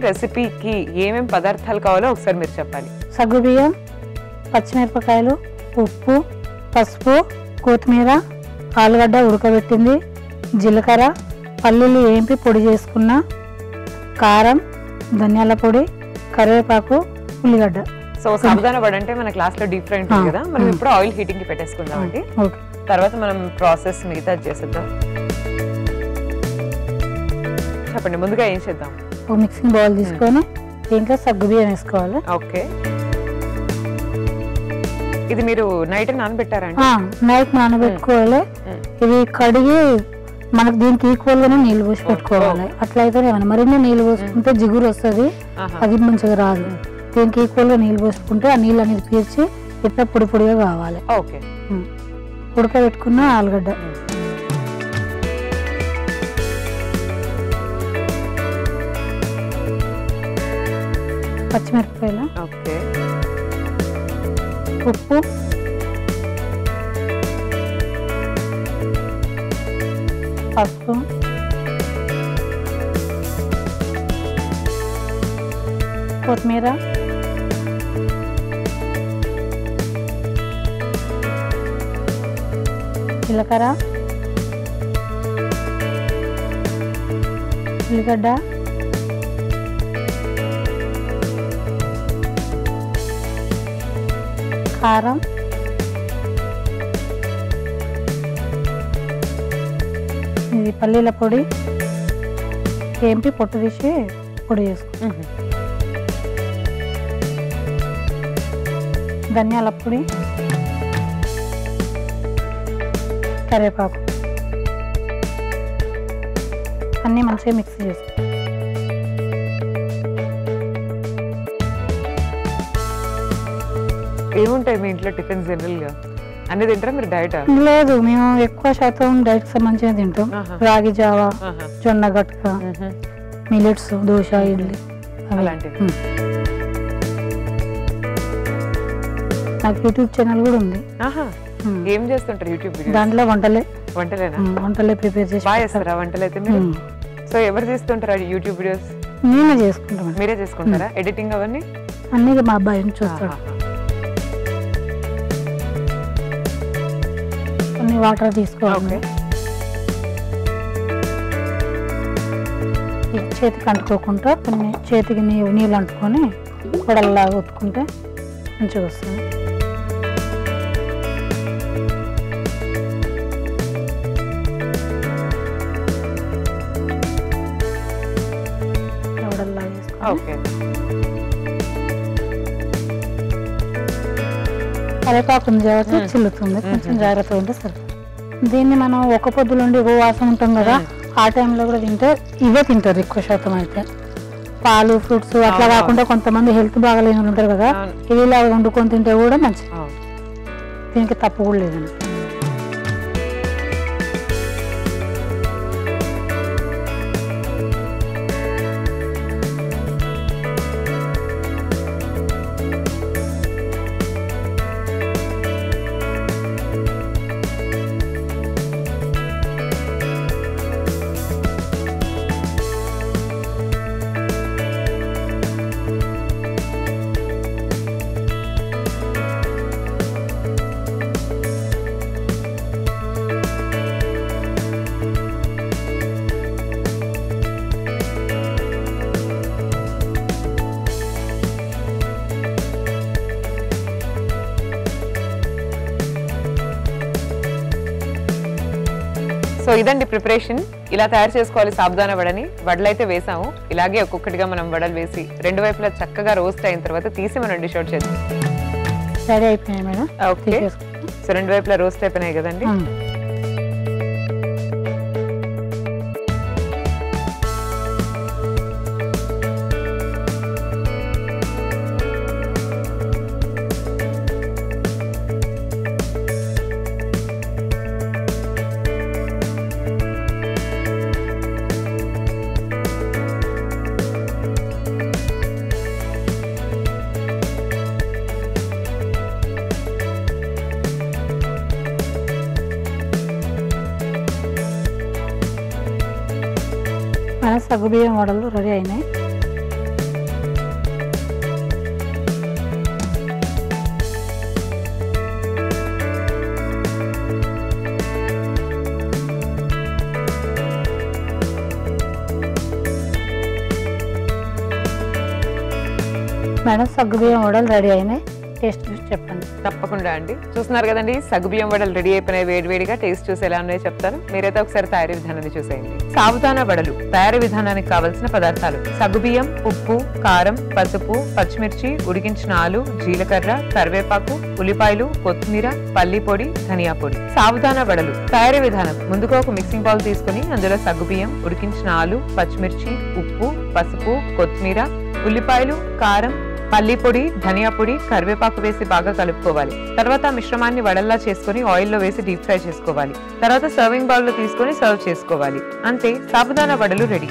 రెసిపీకి ఏమేం పదార్థాలు కావాలో ఒకసారి మీరు చెప్పాలి. సగ్గుబియ్యం, పచ్చిమిరపకాయలు, ఉప్పు, పసుపు, కొత్తిమీర, ఆలుగడ్డ ఉడకబెట్టింది, జీలకర్ర, పల్లీలు ఏంపి పొడి చేసుకున్న, కారం, ధనియాల పొడి, కరివేపాకు, ఉల్లిగడ్డ. సో సాబుదానా వడ అంటే మన క్లాస్ లో డీప్ ఫ్రై ఉంటుంది కదా, మనం ఇప్పుడు ఆయిల్ హీటింగ్ కి పెట్టేసుకుందామండి. తర్వాత మనం ప్రాసెస్ మిగతా చేసేద్దాం. చెప్పండి, ముందుగా ఏం చేద్దాం? ఒక మిక్సింగ్ బౌల్ తీసుకొని దీంట్లో సగ్గుబియ్యం వేసుకోవాలి. ఓకే, ఇది మీరు నైట్ నానబెట్టారా? నైట్ నానబెట్టుకోవాలి. ఇది కడిగి మనకు దీనికి ఈక్వల్ గానే నీళ్ళు పోసి పెట్టుకోవాలి. అట్లయితే మరిన్ని నీళ్ళు పోసుకుంటే జిగురు వస్తుంది, అది మంచిగా రాదు. దీనికి ఈక్వల్ గా నీళ్ళు పోసుకుంటే ఆ నీళ్ళు అనేది పీల్చి ఇట్లా పొడి పొడిగా కావాలి. ఓకే, ఉడకబెట్టుకున్న ఆలుగడ్డ, పచ్చిమిరపకాయలు, ఓకే, ఉప్పు, పసుపు, కొత్తిమీర, జీలకర్ర, ఉల్లిగడ్డ, కారం, ఇది పల్లీల పొడి ఏంపి పొట్టు తీసి పొడి చేసుకో, ధనియాల పొడి, కరివేపాకు అన్నీ మంచిగా మిక్స్ చేసుకో. ఏముంటాయి మీ ఇంట్లో టిఫిన్ జనరల్ గా? అన్ని తింటారా మీరు? డైట్ లేదు, మేము ఎక్కువ శాతం డైట్ సంబంధించిన తింటాం. రాగి జావా, జొన్న గట్క, మిల్లెట్స్, దోశ, ఇడ్లీ అలాంటివి. నాకు యూట్యూబ్ ఛానల్ కూడా ఉంది. ఏం చేస్తుంటారు యూట్యూబ్ వీడియోస్? దాంట్లో వంటలే ప్రిపేర్ చేసి బాగా చేస్తారా వంటలు అయితే మీరు? సో ఎవరు చేస్తుంటారా యూట్యూబ్ వీడియోస్? నేనే చేసుకుంటాను. మీరే చేసుకుంటారా ఎడిటింగ్ అవన్నీ? అన్ని మా అబ్బాయిని చూస్తాడు. కొన్ని వాటర్ తీసుకోవాలి, చేతికి అంటుకోకుండా కొన్ని చేతికి నీళ్ళు అంటుకొని కొడల్లాగా ఉత్తుకుంటే మంచిగా వస్తుంది. కరివేపాకు ఉంది కాబట్టి చిల్లుతుంది, కొంచెం జాగ్రత్తగా ఉంటే సరే. దీన్ని మనం ఒక పొద్దులుండి ఉపవాసం ఉంటాం కదా, ఆ టైంలో కూడా తింటే ఇవే తింటారు ఎక్కువ శాతం. అయితే పాలు, ఫ్రూట్స్ అట్లా కాకుండా కొంతమంది హెల్త్ బాగాలేని ఉంటారు కదా, ఇవి ఇలా వండుకొని తింటే కూడా మంచిది. దీనికి తప్పు కూడా లేదండి. సో ఇదండి ప్రిపరేషన్. ఇలా తయారు చేసుకోవాలి సాబుదానా వడని. వడలు అయితే వేసాము, ఇలాగే ఒక్కొక్కటిగా మనం వడలు వేసి రెండు వైపులా చక్కగా రోస్ట్ అయిన తర్వాత తీసి మనం డిష్ అవుట్ చేద్దాం. రెడీ అయిపోయాయి మేడం. ఓకే, సో రెండు వైపులా రోస్ట్ అయిపోయినాయి కదండి. మన సగ్గుబియ్యం వడలు రెడీ అయినాయి. మేడం సగ్గుబియ్యం వడలు రెడీ అయినాయి, టేస్ట్ చూసి చెప్పండి. తప్పకుండా అండి. చూస్తున్నారు కదండి, సగ్గుబియ్యం వడలు రెడీ అయిపోయినాయి. వేడివేడిగా టేస్ట్ చూసి ఎలా ఉన్నాయో చెప్తాను. మీరైతే ఒకసారి తయారీ విధానాన్ని చూసేయండి. సాబుదానా వడలు తయారీ విధానానికి కావలసిన పదార్థాలు: సగ్గుబియ్యం, ఉప్పు, కారం, పసుపు, పచ్చిమిర్చి, ఉడికించిన ఆలు, జీలకర్ర, కరివేపాకు, ఉల్లిపాయలు, కొత్తిమీర, పల్లి పొడి, ధనియా పొడి. సాబుదానా వడలు తయారీ విధానం: ముందుగా ఒక మిక్సింగ్ బౌల్ తీసుకుని అందులో సగ్గుబియ్యం, ఉడికించిన ఆలు, పచ్చిమిర్చి, ఉప్పు, పసుపు, కొత్తిమీర, ఉల్లిపాయలు, కారం, పల్లి పొడి, ధనియా పొడి, కరివేపాకు వేసి బాగా కలుపుకోవాలి. తర్వాత మిశ్రమాన్ని వడల్లా చేసుకుని ఆయిల్లో వేసి డీప్ ఫ్రై చేసుకోవాలి. తర్వాత సర్వింగ్ బౌల్ లో తీసుకుని సర్వ్ చేసుకోవాలి. అంతే, సాబుదానా వడలు రెడీ.